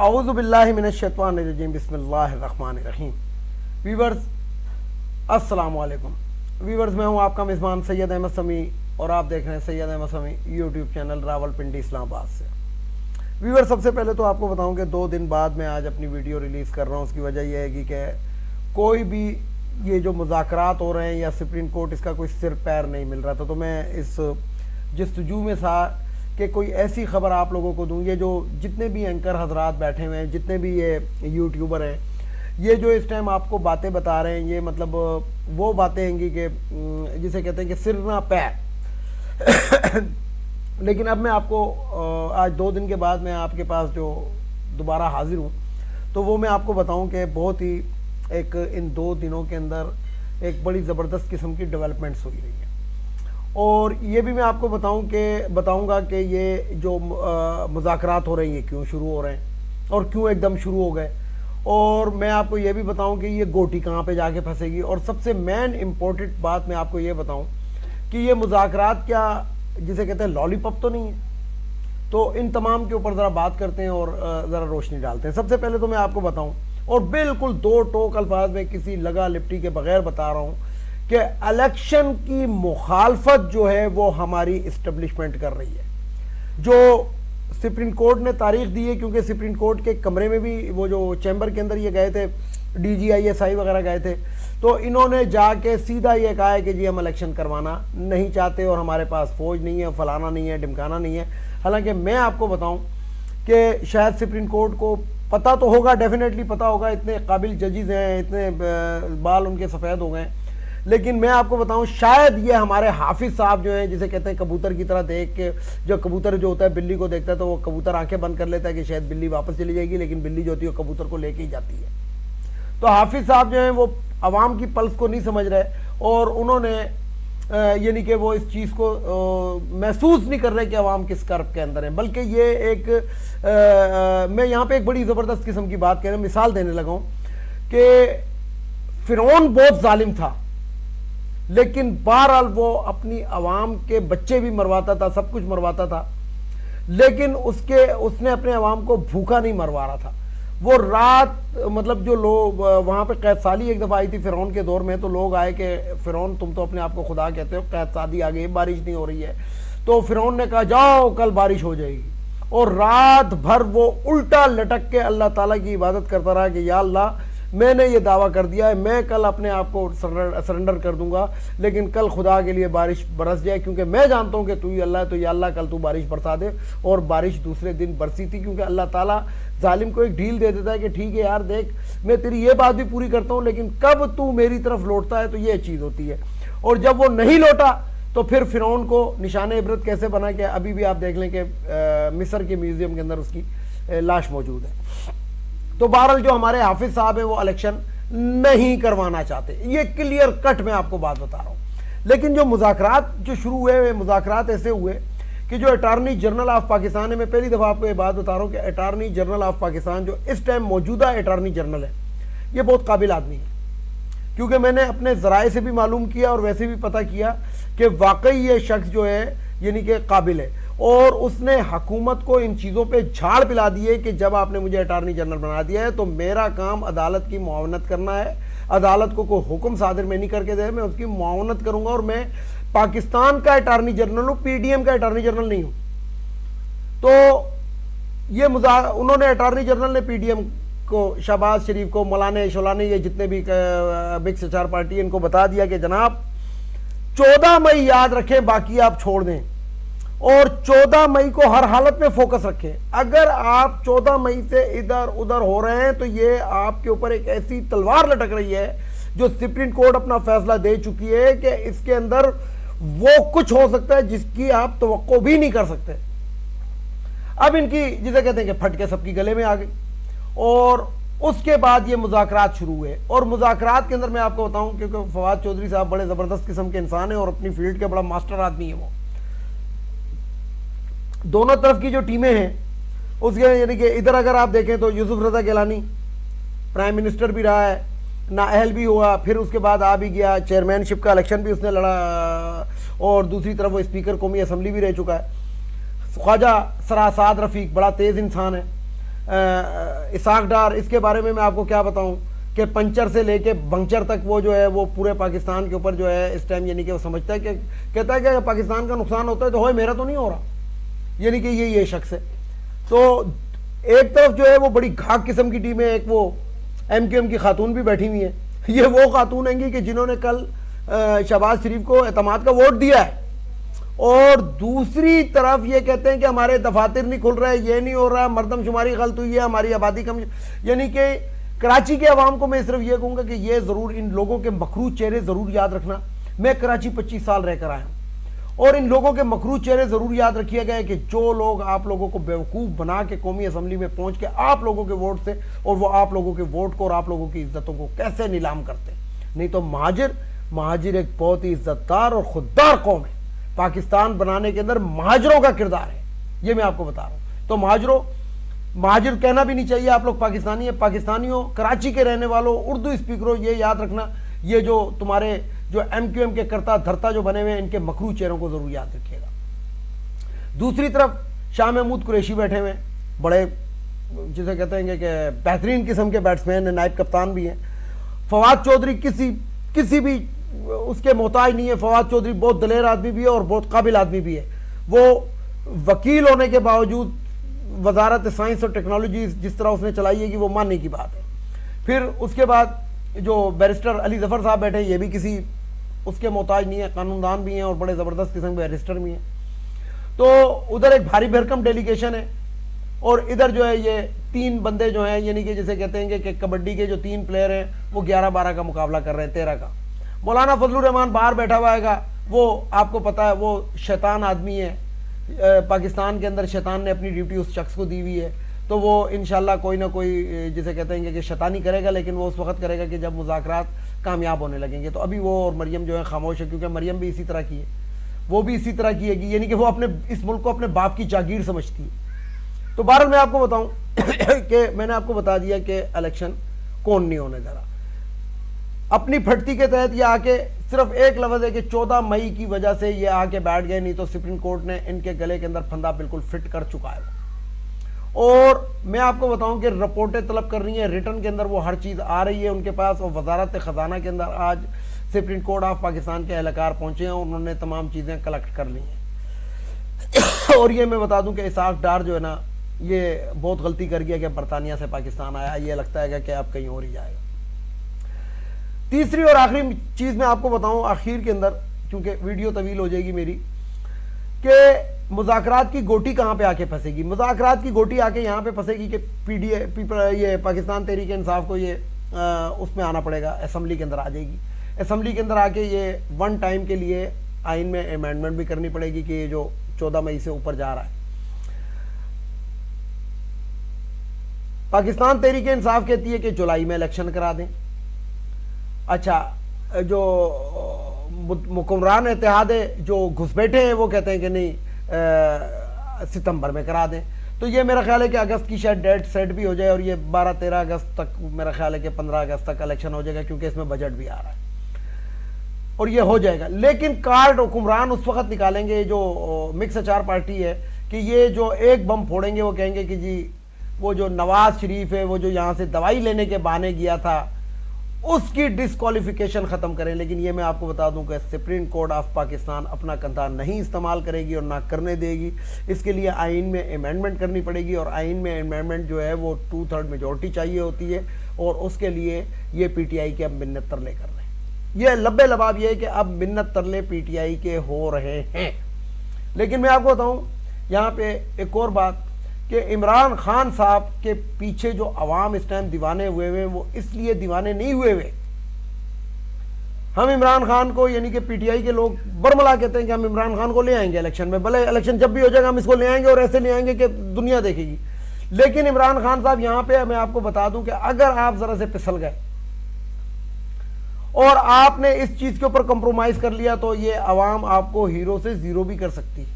اعوذ باللہ من الشیطان الرجیم بسم اللہ الرحمن الرحیم۔ ویورز السلام علیکم۔ ویورز میں ہوں آپ کا میزبان سید احمد سمیع اور آپ دیکھ رہے ہیں سید احمد سمیع یوٹیوب چینل راولپنڈی اسلام آباد سے۔ ویورز سب سے پہلے تو آپ کو بتاؤں کہ 2 دن بعد میں آج اپنی ویڈیو ریلیز کر رہا ہوں۔ اس کی وجہ یہ ہے کہ کوئی بھی یہ جو مذاکرات ہو رہے ہیں یا سپریم کورٹ اس کا کوئی سر پیر نہیں مل رہا تھا، تو میں اس جستجو میں تھا کہ کوئی ایسی خبر آپ لوگوں کو دوں۔ یہ جو جتنے بھی اینکر حضرات بیٹھے ہوئے ہیں، جتنے بھی یہ یوٹیوبر ہیں، یہ جو اس ٹائم آپ کو باتیں بتا رہے ہیں، یہ مطلب وہ باتیں ہیں گی کہ جسے کہتے ہیں کہ سر نہ پیر۔ لیکن اب میں آپ کو آج 2 دن کے بعد میں آپ کے پاس جو دوبارہ حاضر ہوں، تو وہ میں آپ کو بتاؤں کہ بہت ہی ایک ان 2 دنوں کے اندر ایک بڑی زبردست قسم کی ڈیولپمنٹس ہوئی رہی ہیں۔ اور یہ بھی میں آپ کو بتاؤں گا کہ یہ جو مذاکرات ہو رہے ہیں یہ کیوں شروع ہو رہے ہیں اور کیوں ایک دم شروع ہو گئے، اور میں آپ کو یہ بھی بتاؤں کہ یہ گوٹی کہاں پہ جا کے پھنسے گی، اور سب سے مین امپورٹنٹ بات میں آپ کو یہ بتاؤں کہ یہ مذاکرات کیا جسے کہتے ہیں لالی پاپ تو نہیں ہے۔ تو ان تمام کے اوپر ذرا بات کرتے ہیں اور ذرا روشنی ڈالتے ہیں۔ سب سے پہلے تو میں آپ کو بتاؤں، اور بالکل 2 ٹوک الفاظ میں کسی لگا لپٹی کے بغیر بتا رہا ہوں کہ الیکشن کی مخالفت جو ہے وہ ہماری اسٹیبلشمنٹ کر رہی ہے۔ جو سپریم کورٹ نے تاریخ دی ہے، کیونکہ سپریم کورٹ کے کمرے میں بھی وہ جو چیمبر کے اندر یہ گئے تھے، D G I S I وغیرہ گئے تھے، تو انہوں نے جا کے سیدھا یہ کہا ہے کہ جی ہم الیکشن کروانا نہیں چاہتے اور ہمارے پاس فوج نہیں ہے، فلانا نہیں ہے، ڈمکانا نہیں ہے۔ حالانکہ میں آپ کو بتاؤں کہ شاید سپریم کورٹ کو پتہ تو ہوگا، ڈیفینیٹلی پتہ ہوگا، اتنے قابل ججز ہیں، اتنے بال ان کے سفید ہو گئے ہیں، لیکن میں آپ کو بتاؤں شاید یہ ہمارے حافظ صاحب جو ہیں، جسے کہتے ہیں کبوتر کی طرح دیکھ کے، جو کبوتر جو ہوتا ہے بلی کو دیکھتا ہے تو وہ کبوتر آنکھیں بند کر لیتا ہے کہ شاید بلی واپس چلی جائے گی، لیکن بلی جو ہوتی ہے وہ کبوتر کو لے کے ہی جاتی ہے۔ تو حافظ صاحب جو ہیں وہ عوام کی پلس کو نہیں سمجھ رہے، اور انہوں نے یعنی کہ وہ اس چیز کو محسوس نہیں کر رہے کہ عوام کس کرب کے اندر ہیں، بلکہ یہ ایک میں یہاں پہ ایک بڑی زبردست قسم کی بات کہنے مثال دینے لگا ہوں کہ فرعون بہت ظالم تھا، لیکن بہرحال وہ اپنی عوام کے بچے بھی مرواتا تھا، سب کچھ مرواتا تھا، لیکن اس نے اپنے عوام کو بھوکا نہیں مروا رہا تھا۔ وہ رات مطلب جو لوگ وہاں پہ قید سالی ایک دفعہ آئی تھی فرعون کے دور میں، تو لوگ آئے کہ فرعون تم تو اپنے آپ کو خدا کہتے ہو، قید سالی آ گئی، بارش نہیں ہو رہی ہے۔ تو فرعون نے کہا جاؤ کل بارش ہو جائے گی، اور رات بھر وہ الٹا لٹک کے اللہ تعالیٰ کی عبادت کرتا رہا کہ یا اللہ میں نے یہ دعویٰ کر دیا ہے، میں کل اپنے آپ کو سرنڈر کر دوں گا، لیکن کل خدا کے لیے بارش برس جائے، کیونکہ میں جانتا ہوں کہ تو ہی اللہ ہے، تو یا اللہ کل تو بارش برسا دے۔ اور بارش دوسرے دن برسی تھی، کیونکہ اللہ تعالیٰ ظالم کو ایک ڈھیل دے دیتا ہے کہ ٹھیک ہے یار دیکھ میں تیری یہ بات بھی پوری کرتا ہوں، لیکن کب تو میری طرف لوٹتا ہے تو یہ چیز ہوتی ہے۔ اور جب وہ نہیں لوٹا تو پھر فرعون کو نشان عبرت کیسے بنا کہ ابھی بھی آپ دیکھ لیں کہ مصر کے میوزیم کے اندر اس کی لاش موجود ہے۔ تو بہرحال جو ہمارے حافظ صاحب ہیں وہ الیکشن نہیں کروانا چاہتے، یہ کلیئر کٹ میں آپ کو بات بتا رہا ہوں۔ لیکن جو مذاکرات جو شروع ہوئے، مذاکرات ایسے ہوئے کہ جو اٹارنی جنرل آف پاکستان ہے، میں پہلی دفعہ آپ کو یہ بات بتا رہا ہوں کہ اٹارنی جنرل آف پاکستان جو اس ٹائم موجودہ اٹارنی جنرل ہے، یہ بہت قابل آدمی ہے، کیونکہ میں نے اپنے ذرائع سے بھی معلوم کیا اور ویسے بھی پتہ کیا کہ واقعی یہ شخص جو ہے یعنی کہ قابل ہے، اور اس نے حکومت کو ان چیزوں پہ جھاڑ پلا دی ہے کہ جب آپ نے مجھے اٹارنی جنرل بنا دیا ہے تو میرا کام عدالت کی معاونت کرنا ہے، عدالت کو کوئی حکم صادر میں نہیں کر کے دے، میں اس کی معاونت کروں گا، اور میں پاکستان کا اٹارنی جنرل ہوں، پی ڈی ایم کا اٹارنی جنرل نہیں ہوں۔ تو یہ انہوں نے اٹارنی جنرل نے پی ڈی ایم کو، شہباز شریف کو، مولانا شولانے، یہ جتنے بھی بگ سے 4 پارٹی ان کو بتا دیا کہ جناب 14 مئی یاد رکھیں، باقی آپ چھوڑ دیں، اور 14 مئی کو ہر حالت میں فوکس رکھیں۔ اگر آپ 14 مئی سے ادھر ادھر ہو رہے ہیں تو یہ آپ کے اوپر ایک ایسی تلوار لٹک رہی ہے جو سپریم کورٹ اپنا فیصلہ دے چکی ہے کہ اس کے اندر وہ کچھ ہو سکتا ہے جس کی آپ توقع بھی نہیں کر سکتے۔ اب ان کی جسے کہتے ہیں کہ پھٹ کے سب کی گلے میں آ گئی، اور اس کے بعد یہ مذاکرات شروع ہوئے۔ اور مذاکرات کے اندر میں آپ کو بتاؤں، کیونکہ فواد چودھری صاحب بڑے زبردست قسم کے انسان ہیں اور اپنی فیلڈ کے بڑا ماسٹر آدمی ہیں، وہ دونوں طرف کی جو ٹیمیں ہیں اس کے یعنی کہ ادھر اگر آپ دیکھیں تو یوسف رضا گیلانی پرائم منسٹر بھی رہا ہے، نااہل بھی ہوا، پھر اس کے بعد آ بھی گیا، چیئرمین شپ کا الیکشن بھی اس نے لڑا، اور دوسری طرف وہ اسپیکر قومی اسمبلی بھی رہ چکا ہے۔ خواجہ سراساد رفیق بڑا تیز انسان ہے، اسحاق ڈار، اس کے بارے میں آپ کو کیا بتاؤں کہ پنچر سے لے کے بنکچر تک وہ جو ہے وہ پورے پاکستان کے اوپر جو ہے اس ٹائم یعنی کہ وہ سمجھتا ہے کہ کہتا ہے کہ پاکستان کا نقصان ہوتا ہے تو ہوئے میرا تو نہیں ہو رہا، یعنی کہ یہ شخص ہے. تو ایک طرف جو ہے وہ بڑی گھاگ قسم کی ٹیم ہے، ایک وہ ایم کیو ایم کی خاتون بھی بیٹھی ہوئی ہیں. یہ وہ خاتون ہیں گی کہ جنہوں نے کل شہباز شریف کو اعتماد کا ووٹ دیا ہے، اور دوسری طرف یہ کہتے ہیں کہ ہمارے دفاتر نہیں کھل رہے، یہ نہیں ہو رہا، مردم شماری غلط ہوئی ہے، ہماری آبادی کم. یعنی کہ کراچی کے عوام کو میں صرف یہ کہوں گا کہ یہ ضرور ان لوگوں کے مکروہ چہرے ضرور یاد رکھنا. میں کراچی 25 سال رہ کر آیا ہوں، اور ان لوگوں کے مکروہ چہرے ضرور یاد رکھیے گئے کہ جو لوگ آپ لوگوں کو بیوقوف بنا کے قومی اسمبلی میں پہنچ کے آپ لوگوں کے ووٹ سے، اور وہ آپ لوگوں کے ووٹ کو اور آپ لوگوں کی عزتوں کو کیسے نیلام کرتے ہیں. نہیں تو مہاجر ایک بہت ہی عزت دار اور خوددار قوم ہے. پاکستان بنانے کے اندر مہاجروں کا کردار ہے، یہ میں آپ کو بتا رہا ہوں. تو مہاجر کہنا بھی نہیں چاہیے، آپ لوگ پاکستانی ہیں. پاکستانیوں، کراچی کے رہنے والوں، اردو اسپیکروں، یہ یاد رکھنا، یہ جو تمہارے جو ایم کیو ایم کے کرتا دھرتا جو بنے ہوئے ہیں، ان کے مکروہ چہروں کو ضرور یاد رکھیے گا. دوسری طرف شاہ محمود قریشی بیٹھے ہوئے ہیں، بڑے جسے کہتے ہیں کہ بہترین قسم کے بیٹسمین ہیں، نائب کپتان بھی ہیں. فواد چودھری کسی بھی اس کے محتاج نہیں ہے. فواد چودھری بہت دلیر آدمی بھی ہے اور بہت قابل آدمی بھی ہے. وہ وکیل ہونے کے باوجود وزارت سائنس اور ٹیکنالوجی جس طرح اس نے چلائی ہے کہ وہ ماننے کی بات ہے. پھر اس کے بعد جو بیرسٹر علی ظفر صاحب بیٹھے ہیں، یہ بھی کسی اس کے محتاج نہیں ہے، قانون دان بھی ہیں اور بڑے زبردست قسم کے بیرسٹر بھی ہیں. تو ادھر ایک بھاری بھرکم ڈیلیگیشن ہے، اور ادھر جو ہے یہ 3 بندے جو ہیں، یعنی کہ جسے کہتے ہیں کہ کبڈی کے جو 3 پلیئر ہیں وہ 11-12 کا مقابلہ کر رہے ہیں، 13 کا. مولانا فضل الرحمان باہر بیٹھا ہوا ہے گا، وہ آپ کو پتا ہے وہ شیطان آدمی ہے. پاکستان کے اندر شیطان نے اپنی ڈیوٹی اس شخص کو دی ہوئی ہے، تو وہ انشاءاللہ کوئی نہ کوئی جسے کہتے ہیں کہ شیطانی کرے گا، لیکن وہ اس وقت کرے گا کہ جب مذاکرات کامیاب ہونے لگیں گے. تو ابھی وہ اور مریم جو ہے خاموش ہے، کیونکہ مریم بھی اسی طرح کی ہے، وہ بھی اسی طرح کی ہے گی، یعنی کہ وہ اپنے اس ملک کو اپنے باپ کی جاگیر سمجھتی ہے. تو بہرحال میں آپ کو بتاؤں کہ میں نے آپ کو بتا دیا کہ الیکشن کون نہیں ہونے دے رہا. اپنی پھٹتی کے تحت یہ آ کے صرف ایک لفظ ہے کہ 14 مئی کی وجہ سے یہ آ کے بیٹھ گئے، نہیں تو سپریم کورٹ نے ان کے گلے کے اندر پھندا بالکل فٹ کر چکا ہے. اور میں آپ کو بتاؤں کہ رپورٹیں طلب کر رہی ہیں، ریٹن کے اندر وہ ہر چیز آ رہی ہے ان کے پاس، اور وزارت خزانہ کے اندر آج سپریم کورٹ آف پاکستان کے اہلکار پہنچے ہیں، انہوں نے تمام چیزیں کلیکٹ کر لی ہیں. اور یہ میں بتا دوں کہ اسحاق ڈار جو ہے نا، یہ بہت غلطی کر گیا کہ برطانیہ سے پاکستان آیا، یہ لگتا ہے کہ اب کہیں اور ہی جائے گا. تیسری اور آخری چیز میں آپ کو بتاؤں آخر کے اندر، کیونکہ ویڈیو طویل ہو جائے گی میری، کہ مذاکرات کی گوٹی کہاں پہ آ کے پھنسے گی. مذاکرات کی گوٹی آ کے یہاں پہ پھنسے گی کہ یہ پاکستان تحریک انصاف کو یہ اس میں آنا پڑے گا، اسمبلی کے اندر آ جائے گی. اسمبلی کے اندر آ کے یہ 1 ٹائم کے لیے آئین میں امینڈمنٹ بھی کرنی پڑے گی کہ یہ جو 14 مئی سے اوپر جا رہا ہے. پاکستان تحریک انصاف کہتی ہے کہ جولائی میں الیکشن کرا دیں. اچھا، جو حکمران اتحاد جو گھس بیٹھے ہیں وہ کہتے ہیں کہ نہیں ستمبر میں کرا دیں. تو یہ میرا خیال ہے کہ اگست کی شاید ڈیٹ سیٹ بھی ہو جائے، اور یہ 12-13 اگست تک میرا خیال ہے کہ 15 اگست تک الیکشن ہو جائے گا، کیونکہ اس میں بجٹ بھی آ رہا ہے اور یہ ہو جائے گا. لیکن کارڈ حکمران اس وقت نکالیں گے جو مکس اچار پارٹی ہے، کہ یہ جو ایک بم پھوڑیں گے، وہ کہیں گے کہ جی وہ جو نواز شریف ہے، وہ جو یہاں سے دوائی لینے کے بہانے گیا تھا، اس کی ڈسکوالیفیکیشن ختم کریں. لیکن یہ میں آپ کو بتا دوں کہ سپریم کورٹ آف پاکستان اپنا کندھا نہیں استعمال کرے گی اور نہ کرنے دے گی. اس کے لیے آئین میں امینڈمنٹ کرنی پڑے گی، اور آئین میں امینڈمنٹ جو ہے وہ 2/3 میجورٹی چاہیے ہوتی ہے، اور اس کے لیے یہ پی ٹی آئی کے اب منت ترلے کر رہے ہیں. یہ لبے لباب یہ ہے کہ اب منت ترلے پی ٹی آئی کے ہو رہے ہیں. لیکن میں آپ کو بتاؤں یہاں پہ ایک اور بات، کہ عمران خان صاحب کے پیچھے جو عوام اس ٹائم دیوانے ہوئے ہوئے، وہ اس لیے دیوانے نہیں ہوئے ہوئے. ہم عمران خان کو، یعنی کہ پی ٹی آئی کے لوگ برملا کہتے ہیں کہ ہم عمران خان کو لے آئیں گے الیکشن میں، بھلے الیکشن جب بھی ہو جائے گا ہم اس کو لے آئیں گے، اور ایسے لے آئیں گے کہ دنیا دیکھے گی. لیکن عمران خان صاحب یہاں پہ میں آپ کو بتا دوں کہ اگر آپ ذرا سے پھسل گئے اور آپ نے اس چیز کے اوپر کمپرومائز کر لیا، تو یہ عوام آپ کو ہیرو سے زیرو بھی کر سکتی ہے،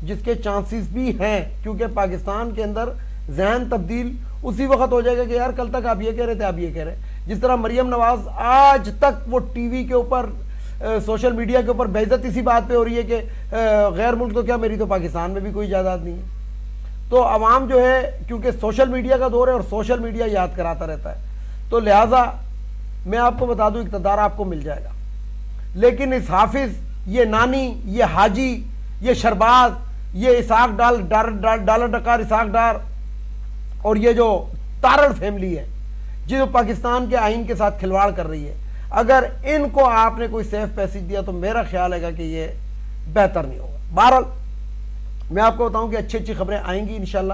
جس کے چانسز بھی ہیں. کیونکہ پاکستان کے اندر ذہن تبدیل اسی وقت ہو جائے گا کہ یار کل تک آپ یہ کہہ رہے تھے، آپ یہ کہہ رہے ہیں. جس طرح مریم نواز آج تک وہ ٹی وی کے اوپر، سوشل میڈیا کے اوپر بے عزت اسی بات پہ ہو رہی ہے کہ غیر ملک تو کیا، میری تو پاکستان میں بھی کوئی جائیداد نہیں ہے. تو عوام جو ہے کیونکہ سوشل میڈیا کا دور ہے اور سوشل میڈیا یاد کراتا رہتا ہے، تو لہٰذا میں آپ کو بتا دوں اقتدار آپ کو مل جائے گا، لیکن اس حافظ، یہ نانی، یہ حاجی، یہ شرباز، یہ اسحاق ڈالر ڈکار اسحاق ڈار اور یہ جو تارڑ فیملی ہے جو پاکستان کے آئین کے ساتھ کھلواڑ کر رہی ہے، اگر ان کو آپ نے کوئی سیف پیسج دیا تو میرا خیال ہے کہ یہ بہتر نہیں ہوگا۔ بہرحال میں آپ کو بتاؤں کہ اچھی خبریں آئیں گی انشاءاللہ،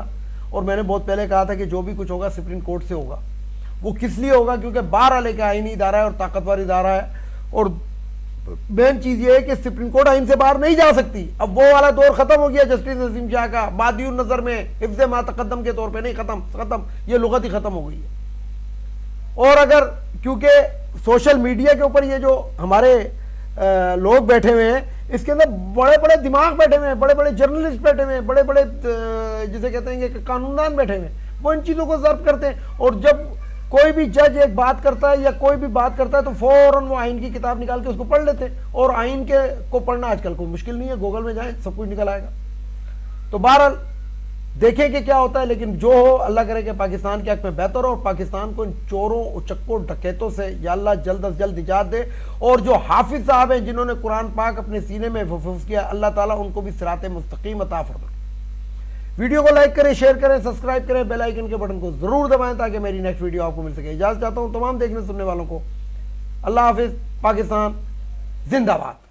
اور میں نے بہت پہلے کہا تھا کہ جو بھی کچھ ہوگا سپریم کورٹ سے ہوگا۔ وہ کس لیے ہوگا؟ کیونکہ بہرحال ایک آئینی ادارہ ہے اور طاقتور ادارہ ہے، اور مین چیز یہ ہے کہ سپریم کورٹ آئین سے باہر نہیں جا سکتی۔ اب وہ والا دور ختم ہو گیا جسٹس نسیم شاہ کا، بادی النظر میں حفظ ما تقدم کے طور پہ نہیں، ختم، یہ لغت ہی ختم ہو گئی ہے۔ اور اگر کیونکہ سوشل میڈیا کے اوپر یہ جو ہمارے لوگ بیٹھے ہوئے ہیں، اس کے اندر بڑے بڑے دماغ بیٹھے ہوئے ہیں، بڑے بڑے جرنلسٹ بیٹھے ہوئے ہیں، بڑے بڑے جسے کہتے ہیں کہ قانوندان بیٹھے ہوئے ہیں، وہ ان چیزوں کو ضبط کرتے ہیں، اور جب کوئی بھی جج ایک بات کرتا ہے یا کوئی بھی بات کرتا ہے تو فوراً وہ آئین کی کتاب نکال کے اس کو پڑھ لیتے ہیں، اور آئین کے کو پڑھنا آج کل کوئی مشکل نہیں ہے، گوگل میں جائیں سب کچھ نکل آئے گا۔ تو بہرحال دیکھیں کہ کیا ہوتا ہے، لیکن جو ہو اللہ کرے کہ پاکستان کے حق میں بہتر ہو، اور پاکستان کو ان چوروں، اچکوں، ڈکیتوں سے یا اللہ جلد از جلد نجات دے، اور جو حافظ صاحب ہیں جنہوں نے قرآن پاک اپنے سینے میں حفظ کیا، اللہ تعالیٰ ان کو بھی صراط مستقیم عطا فرمائے۔ ویڈیو کو لائک کریں، شیئر کریں، سبسکرائب کریں، بیل آئیکن کے بٹن کو ضرور دبائیں تاکہ میری نیکسٹ ویڈیو آپ کو مل سکے۔ اجازت چاہتا ہوں تمام دیکھنے سننے والوں کو، اللہ حافظ، پاکستان زندہ باد۔